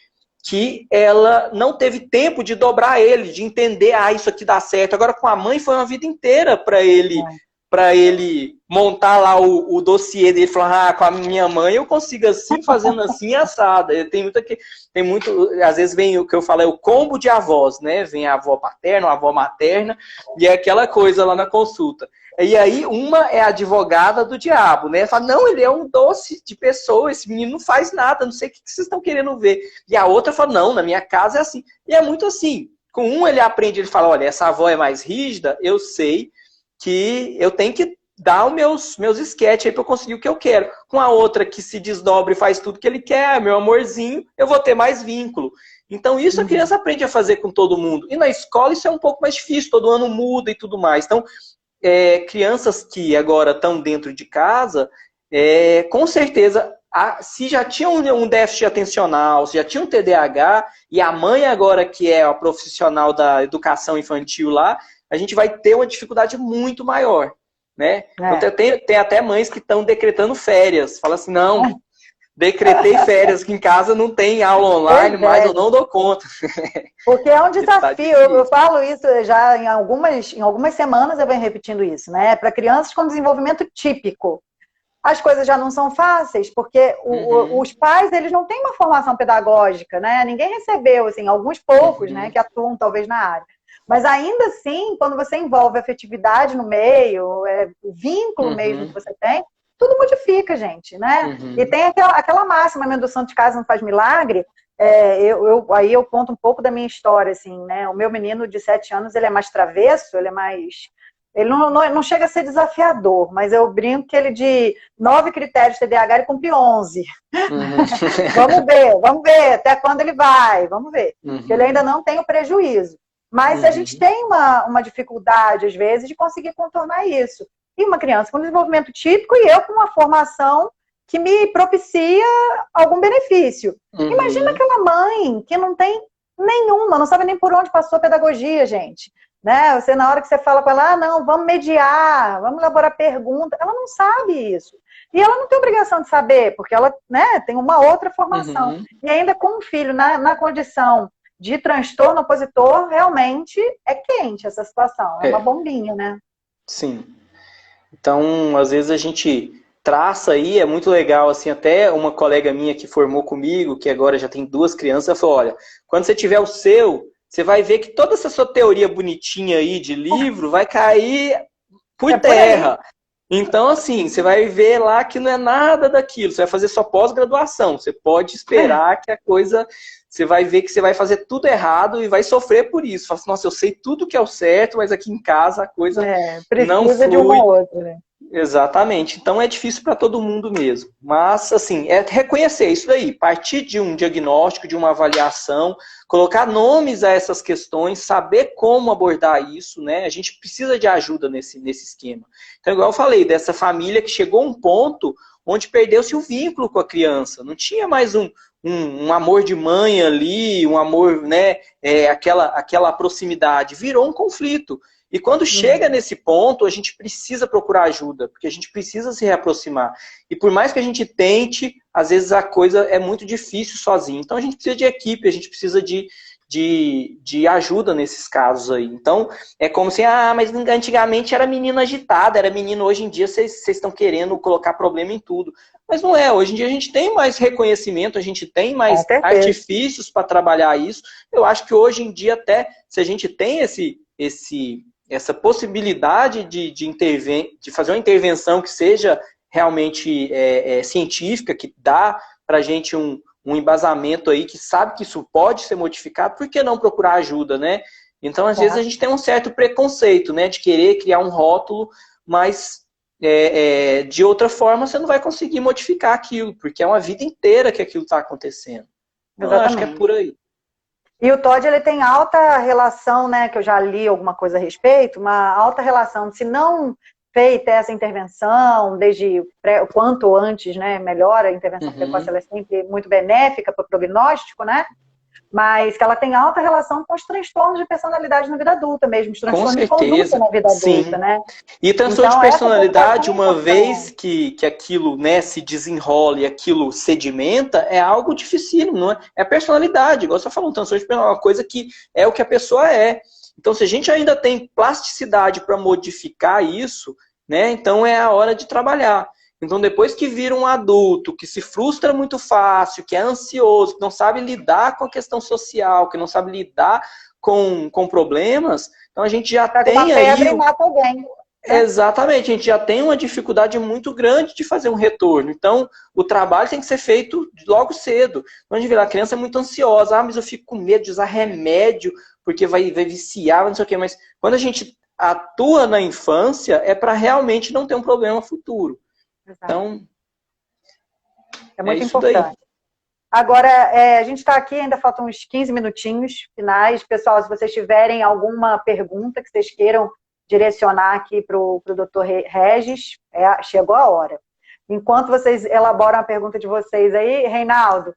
que ela não teve tempo de dobrar ele, de entender, isso aqui dá certo. Agora com a mãe foi uma vida inteira para ele montar lá o dossiê dele, falar, com a minha mãe eu consigo assim, fazendo assim, assada. Tem muito, às vezes vem o que eu falo, é o combo de avós, né? Vem a avó paterna, a avó materna, e é aquela coisa lá na consulta. E aí uma é a advogada do diabo, né? Fala, não, ele é um doce de pessoa, esse menino não faz nada, não sei o que vocês estão querendo ver. E a outra fala, não, na minha casa é assim. E é muito assim. Com um ele aprende, ele fala, olha, essa avó é mais rígida, eu sei que eu tenho que dar os meus esquetes aí para eu conseguir o que eu quero. Com a outra que se desdobra e faz tudo que ele quer, meu amorzinho, eu vou ter mais vínculo. Então isso a criança aprende a fazer com todo mundo. E na escola isso é um pouco mais difícil, todo ano muda e tudo mais. Então, crianças que agora estão dentro de casa, com certeza, se já tinham um déficit atencional, se já tinham um TDAH, e a mãe agora que é a profissional da educação infantil lá, a gente vai ter uma dificuldade muito maior, né? Então, tem até mães que estão decretando férias. Fala assim, não, decretei férias, que em casa não tem aula online, mas eu não dou conta. Porque é um desafio, eu falo isso já em algumas semanas, eu venho repetindo isso, né? Para crianças com desenvolvimento típico. As coisas já não são fáceis, porque os pais, eles não têm uma formação pedagógica, né? Ninguém recebeu, assim, alguns poucos, né, que atuam talvez na área. Mas ainda assim, quando você envolve afetividade no meio, o vínculo mesmo que você tem, tudo modifica, gente, né? E tem aquela máxima, do santo de casa não faz milagre. Aí eu conto um pouco da minha história, assim, né? O meu menino de 7 anos, ele é mais travesso, ele não chega a ser desafiador, mas eu brinco que ele de 9 critérios TDAH, ele cumpre 11. Vamos ver até quando ele vai, vamos ver. Porque ele ainda não tem o prejuízo. Mas a gente tem uma dificuldade, às vezes, de conseguir contornar isso. E uma criança com desenvolvimento típico e eu com uma formação que me propicia algum benefício. Imagina aquela mãe que não tem nenhuma, não sabe nem por onde passou a pedagogia, gente. né? Você, na hora que você fala com ela, não, vamos mediar, vamos elaborar pergunta, ela não sabe isso. E ela não tem obrigação de saber, porque ela, né, tem uma outra formação. Uhum. E ainda com um filho na condição de transtorno opositor, realmente é quente essa situação, é uma bombinha, né? Sim. Então, às vezes a gente traça aí, é muito legal, assim, até uma colega minha que formou comigo, que agora já tem 2 crianças, ela falou, olha, quando você tiver o seu, você vai ver que toda essa sua teoria bonitinha aí de livro vai cair por terra. Então, assim, você vai ver lá que não é nada daquilo, você vai fazer só pós-graduação, você pode esperar que a coisa, você vai ver que você vai fazer tudo errado e vai sofrer por isso. Fala assim, nossa, eu sei tudo que é o certo, mas aqui em casa a coisa não precisa flui. de uma outra, né? Exatamente. Então é difícil para todo mundo mesmo. Mas, assim, é reconhecer isso daí. Partir de um diagnóstico, de uma avaliação, colocar nomes a essas questões, saber como abordar isso, né? A gente precisa de ajuda nesse esquema. Então, igual eu falei, dessa família que chegou a um ponto onde perdeu-se o vínculo com a criança. Não tinha mais um amor de mãe ali, um amor, né? Aquela proximidade. Virou um conflito. E quando chega nesse ponto, a gente precisa procurar ajuda, porque a gente precisa se reaproximar. E por mais que a gente tente, às vezes a coisa é muito difícil sozinho. Então a gente precisa de equipe, a gente precisa de ajuda nesses casos aí. Então é como se, mas antigamente era menino agitada, era menino, hoje em dia vocês estão querendo colocar problema em tudo. Mas não é, hoje em dia a gente tem mais reconhecimento, a gente tem mais artifícios para trabalhar isso. Eu acho que hoje em dia até, se a gente tem essa possibilidade de fazer uma intervenção que seja realmente científica, que dá para a gente um embasamento aí, que sabe que isso pode ser modificado, por que não procurar ajuda, né? Então, às vezes, a gente tem um certo preconceito, né, de querer criar um rótulo, mas de outra forma você não vai conseguir modificar aquilo, porque é uma vida inteira que aquilo está acontecendo. Então, eu acho que é por aí. E o TOD, ele tem alta relação, né, que eu já li alguma coisa a respeito, uma alta relação, se não feita essa intervenção, desde o quanto antes, né, melhor, a intervenção precoce, ela é sempre muito benéfica para o prognóstico, né, mas que ela tem alta relação com os transtornos de personalidade na vida adulta mesmo, os transtornos de conduta na vida adulta, né. E transtorno de personalidade, uma vez que aquilo, né, se desenrola e aquilo sedimenta, é algo dificílimo, não é? É a personalidade, igual você falou, um transtorno de personalidade é uma coisa que é o que a pessoa é. Então, se a gente ainda tem plasticidade para modificar isso, né, então é a hora de trabalhar. Então, depois que vira um adulto, que se frustra muito fácil, que é ansioso, que não sabe lidar com a questão social, que não sabe lidar com problemas, então a gente já tem uma pedra aí... e mata alguém. Exatamente, a gente já tem uma dificuldade muito grande de fazer um retorno. Então, o trabalho tem que ser feito logo cedo. Então, a gente vê, a criança é muito ansiosa, mas eu fico com medo de usar remédio, porque vai viciar, não sei o quê. Mas quando a gente atua na infância, é para realmente não ter um problema futuro. Exato. Então, é muito importante. Daí. Agora, a gente está aqui, ainda faltam uns 15 minutinhos finais. Pessoal, se vocês tiverem alguma pergunta que vocês queiram direcionar aqui para o Dr. Regis, chegou a hora. Enquanto vocês elaboram a pergunta de vocês aí, Reinaldo,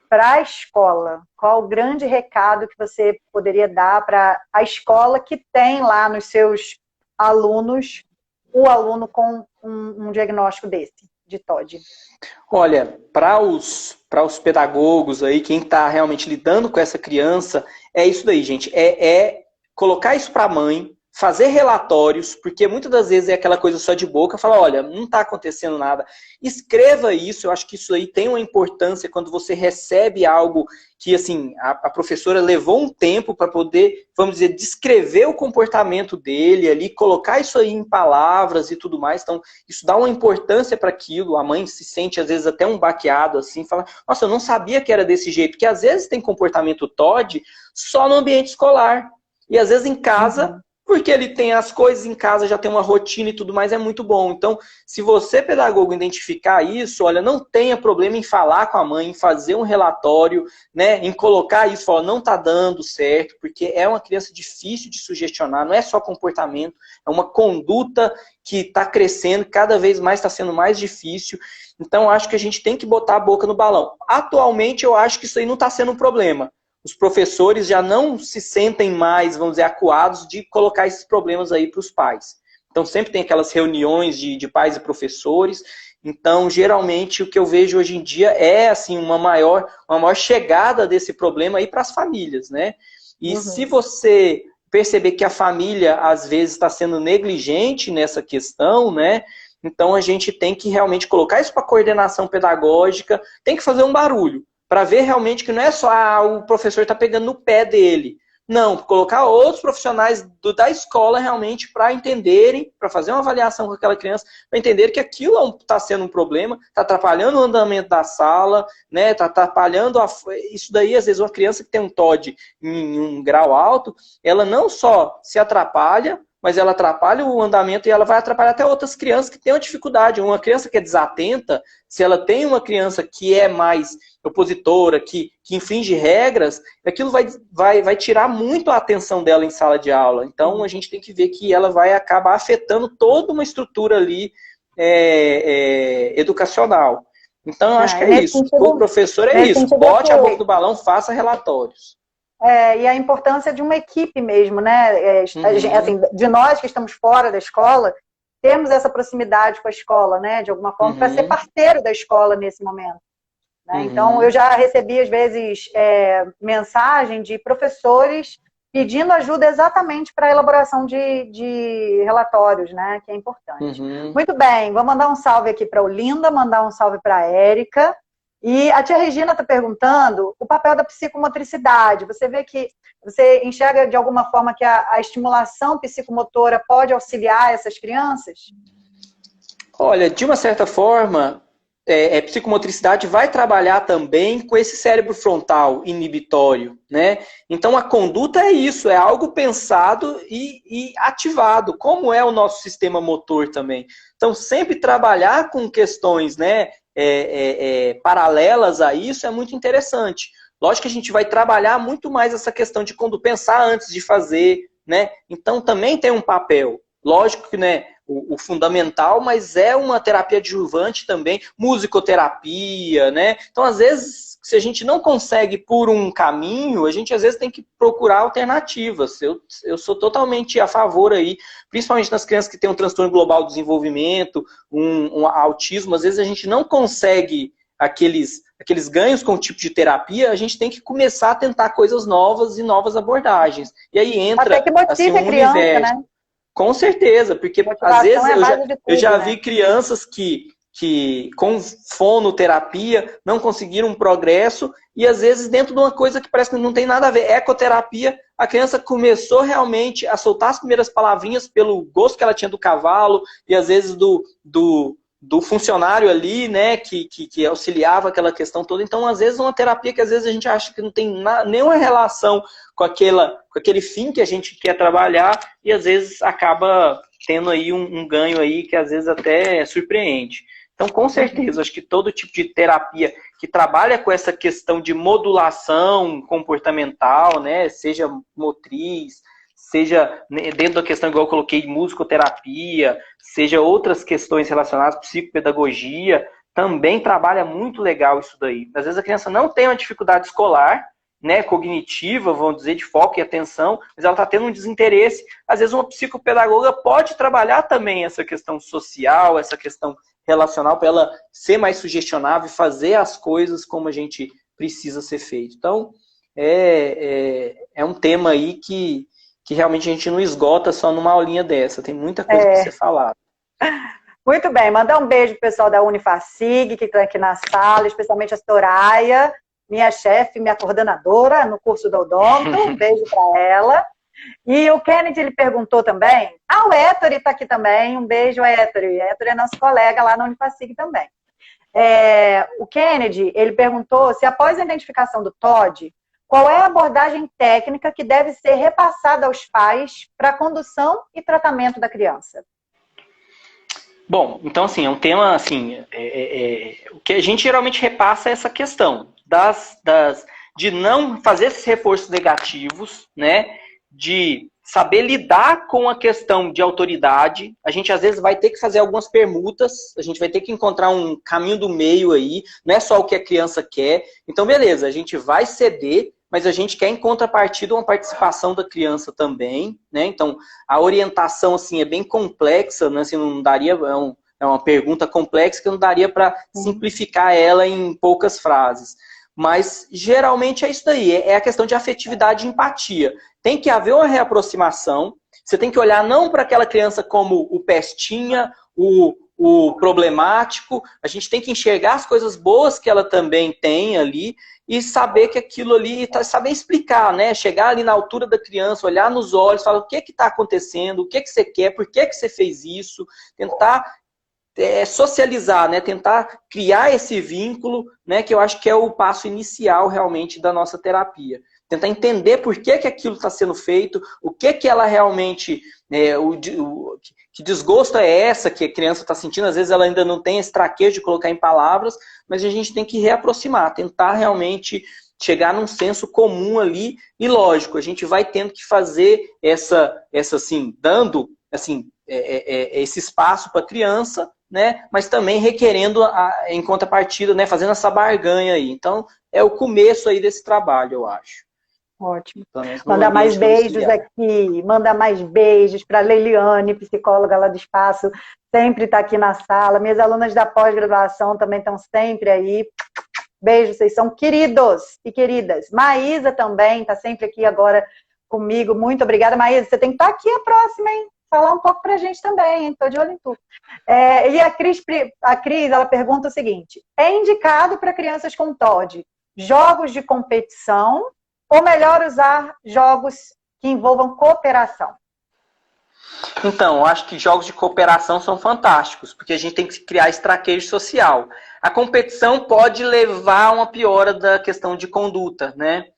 para a escola, qual o grande recado que você poderia dar para a escola que tem lá nos seus alunos o aluno com um diagnóstico desse, de TOD? Olha, para os pedagogos aí, quem está realmente lidando com essa criança, é isso daí, gente. Colocar isso para a mãe, fazer relatórios, porque muitas das vezes é aquela coisa só de boca, fala, olha, não está acontecendo nada. Escreva isso, eu acho que isso aí tem uma importância quando você recebe algo que, assim, a professora levou um tempo para poder, vamos dizer, descrever o comportamento dele ali, colocar isso aí em palavras e tudo mais. Então, isso dá uma importância para aquilo. A mãe se sente, às vezes, até um baqueado, assim, fala, nossa, eu não sabia que era desse jeito, porque às vezes tem comportamento TOD só no ambiente escolar. E às vezes em casa... Porque ele tem as coisas em casa, já tem uma rotina e tudo mais, é muito bom. Então, se você, pedagogo, identificar isso, olha, não tenha problema em falar com a mãe, em fazer um relatório, né, em colocar isso, falar, não está dando certo, porque é uma criança difícil de sugestionar, não é só comportamento, é uma conduta que está crescendo, cada vez mais está sendo mais difícil. Então, acho que a gente tem que botar a boca no balão. Atualmente, eu acho que isso aí não está sendo um problema. os professores já não se sentem mais, vamos dizer, acuados de colocar esses problemas aí para os pais. Então, sempre tem aquelas reuniões de pais e professores. Então, geralmente, o que eu vejo hoje em dia é, assim, uma maior chegada desse problema aí para as famílias, né? E se você perceber que a família, às vezes, está sendo negligente nessa questão, né? Então, a gente tem que realmente colocar isso para a coordenação pedagógica, tem que fazer um barulho, para ver realmente que não é só o professor está pegando no pé dele. Não, colocar outros profissionais da escola realmente para entenderem, para fazer uma avaliação com aquela criança, para entender que aquilo está sendo um problema, está atrapalhando o andamento da sala, né? Está atrapalhando isso daí, às vezes, uma criança que tem um TOD em um grau alto, ela não só se atrapalha, mas ela atrapalha o andamento e ela vai atrapalhar até outras crianças que têm uma dificuldade. Uma criança que é desatenta, se ela tem uma criança que é mais opositora, que infringe regras, aquilo vai tirar muito a atenção dela em sala de aula. Então, a gente tem que ver que ela vai acabar afetando toda uma estrutura ali educacional. Então, eu acho que é isso. O professor é isso. Bote a boca do balão, faça relatórios. E a importância de uma equipe mesmo, né? Assim, de nós que estamos fora da escola, termos essa proximidade com a escola, né? De alguma forma, para ser parceiro da escola nesse momento. Né? Então, eu já recebi, às vezes, mensagem de professores pedindo ajuda exatamente para a elaboração de relatórios, né? Que é importante. Muito bem, vou mandar um salve aqui para a Olinda, mandar um salve para a Érica. E a tia Regina está perguntando o papel da psicomotricidade. Você vê que você enxerga de alguma forma que a estimulação psicomotora pode auxiliar essas crianças? Olha, de uma certa forma, psicomotricidade vai trabalhar também com esse cérebro frontal inibitório, né? Então a conduta é isso, é algo pensado e ativado, como é o nosso sistema motor também. Então sempre trabalhar com questões, né? Paralelas a isso é muito interessante. Lógico que a gente vai trabalhar muito mais essa questão de quando pensar antes de fazer, né? Então também tem um papel. Lógico que, né, o fundamental, mas é uma terapia adjuvante também, musicoterapia, né? Então, às vezes, se a gente não consegue por um caminho, a gente às vezes tem que procurar alternativas. Eu sou totalmente a favor aí, principalmente nas crianças que têm um transtorno global do desenvolvimento, um autismo, às vezes a gente não consegue aqueles ganhos com o tipo de terapia, a gente tem que começar a tentar coisas novas e novas abordagens. E aí entra até que motive assim, a criança, universo, né? Com certeza, porque às vezes eu já vi crianças que com fonoterapia não conseguiram um progresso e às vezes dentro de uma coisa que parece que não tem nada a ver, ecoterapia, a criança começou realmente a soltar as primeiras palavrinhas pelo gosto que ela tinha do cavalo e às vezes do funcionário ali, né, que auxiliava aquela questão toda. Então, às vezes, uma terapia que às vezes a gente acha que não tem nenhuma relação com aquele fim que a gente quer trabalhar e às vezes acaba tendo aí um ganho aí que às vezes até surpreende. Então, com certeza, acho que todo tipo de terapia que trabalha com essa questão de modulação comportamental, né, seja motriz, seja dentro da questão, igual eu coloquei, de musicoterapia, seja outras questões relacionadas à psicopedagogia, também trabalha muito legal isso daí. Às vezes a criança não tem uma dificuldade escolar, né, cognitiva, vamos dizer, de foco e atenção, mas ela está tendo um desinteresse. Às vezes uma psicopedagoga pode trabalhar também essa questão social, essa questão relacional, para ela ser mais sugestionável e fazer as coisas como a gente precisa ser feito. Então, é um tema aí que realmente a gente não esgota só numa aulinha dessa. Tem muita coisa para ser falada. Muito bem. Mandar um beijo pro pessoal da Unifacig, que está aqui na sala, especialmente a Soraya, minha chefe, minha coordenadora no curso do Odonto. Um beijo para ela. E o Kennedy, ele perguntou também. O Héctor está aqui também. Um beijo, Héctor. Héctor é nosso colega lá na Unifacig também. O Kennedy, ele perguntou se após a identificação do TOD, qual é a abordagem técnica que deve ser repassada aos pais para a condução e tratamento da criança? Bom, então assim, é um tema assim, o que a gente geralmente repassa é essa questão de não fazer esses reforços negativos, né? De saber lidar com a questão de autoridade. A gente às vezes vai ter que fazer algumas permutas, a gente vai ter que encontrar um caminho do meio aí, não é só o que a criança quer. Então, beleza, a gente vai ceder, mas a gente quer, em contrapartida, uma participação da criança também, né? Então, a orientação, assim, é bem complexa, né? Assim, não daria, é uma pergunta complexa que não daria para simplificar ela em poucas frases. Mas, geralmente, é isso daí, é a questão de afetividade e empatia. Tem que haver uma reaproximação, você tem que olhar não para aquela criança como o pestinha, o problemático, a gente tem que enxergar as coisas boas que ela também tem ali e saber que aquilo ali, saber explicar, né? Chegar ali na altura da criança, olhar nos olhos, falar o que está acontecendo, o que você quer, por que você fez isso, tentar socializar, né? Tentar criar esse vínculo, né? Que eu acho que é o passo inicial realmente da nossa terapia. Tentar entender por que aquilo está sendo feito, o que ela realmente... que desgosto é essa que a criança está sentindo? Às vezes ela ainda não tem esse traquejo de colocar em palavras, mas a gente tem que reaproximar, tentar realmente chegar num senso comum ali, e lógico, a gente vai tendo que fazer essa assim, dando assim, esse espaço para a criança, né? Mas também requerendo, em contrapartida, né? Fazendo essa barganha aí. Então, é o começo aí desse trabalho, eu acho. Ótimo. Manda mais beijos aqui, manda mais beijos para Leiliane, psicóloga lá do Espaço, sempre está aqui na sala. Minhas alunas da pós-graduação também estão sempre aí. Beijo, vocês são queridos e queridas. Maísa também está sempre aqui agora comigo. Muito obrigada, Maísa. Você tem que estar aqui a próxima, hein? Falar um pouco para a gente também, hein? Estou de olho em tudo. E a Cris, ela pergunta o seguinte: é indicado para crianças com TOD jogos de competição ou melhor usar jogos que envolvam cooperação? Então, eu acho que jogos de cooperação são fantásticos, porque a gente tem que criar estratégia social. A competição pode levar a uma piora da questão de conduta, né?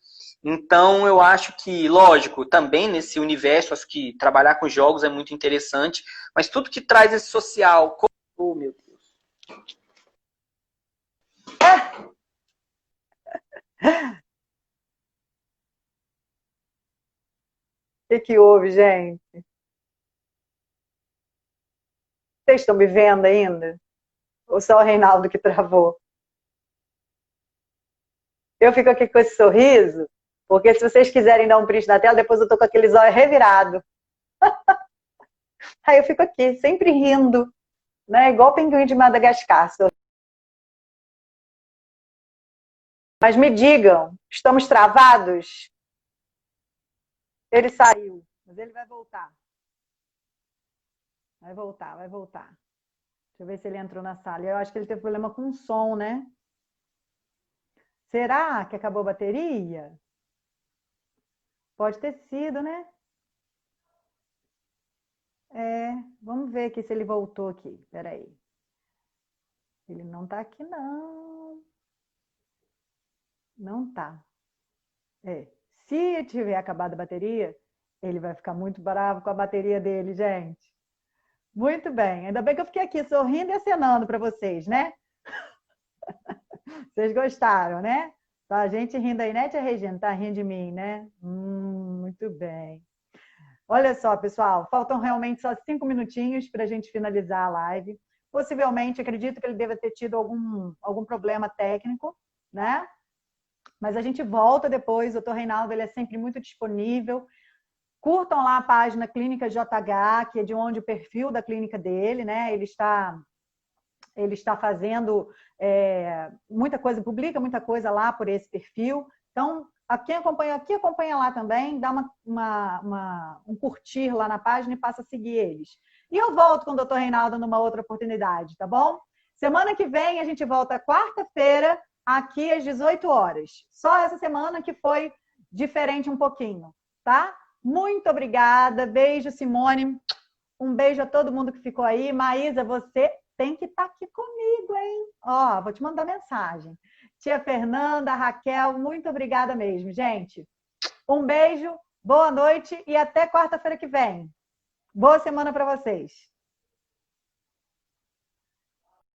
Então, eu acho que, lógico, também nesse universo, acho que trabalhar com jogos é muito interessante, mas tudo que traz esse social... Oh, meu Deus. O que houve, gente? Vocês estão me vendo ainda? Ou só o Reinaldo que travou? Eu fico aqui com esse sorriso, porque se vocês quiserem dar um print na tela, depois eu tô com aquele zóio revirado. Aí eu fico aqui, sempre rindo, né? Igual o pinguim de Madagascar. Mas me digam, estamos travados? Ele saiu, mas ele vai voltar. Vai voltar, vai voltar. Deixa eu ver se ele entrou na sala. Eu acho que ele teve problema com o som, né? Será que acabou a bateria? Pode ter sido, né? Vamos ver aqui se ele voltou aqui. Espera aí. Ele não tá aqui, não. Não tá. Se tiver acabado a bateria, ele vai ficar muito bravo com a bateria dele, gente. Muito bem. Ainda bem que eu fiquei aqui sorrindo e acenando para vocês, né? Vocês gostaram, né? Tá a gente rindo aí, né, tia Regina? Tá rindo de mim, né? Muito bem. Olha só, pessoal, faltam realmente só 5 minutinhos para a gente finalizar a live. Possivelmente, acredito que ele deva ter tido algum problema técnico, né? Mas a gente volta depois. O Dr. Reinaldo, ele é sempre muito disponível. Curtam lá a página Clínica JH, que é de onde o perfil da clínica dele, né? Ele está fazendo muita coisa, publica muita coisa lá por esse perfil. Então, quem acompanha aqui, acompanha lá também, dá um curtir lá na página e passa a seguir eles. E eu volto com o Dr. Reinaldo numa outra oportunidade, tá bom? Semana que vem a gente volta quarta-feira, aqui às 18 horas. Só essa semana que foi diferente um pouquinho, tá? Muito obrigada. Beijo, Simone. Um beijo a todo mundo que ficou aí. Maísa, você tem que estar aqui comigo, hein? Ó, vou te mandar mensagem. Tia Fernanda, Raquel, muito obrigada mesmo, gente. Um beijo, boa noite e até quarta-feira que vem. Boa semana para vocês.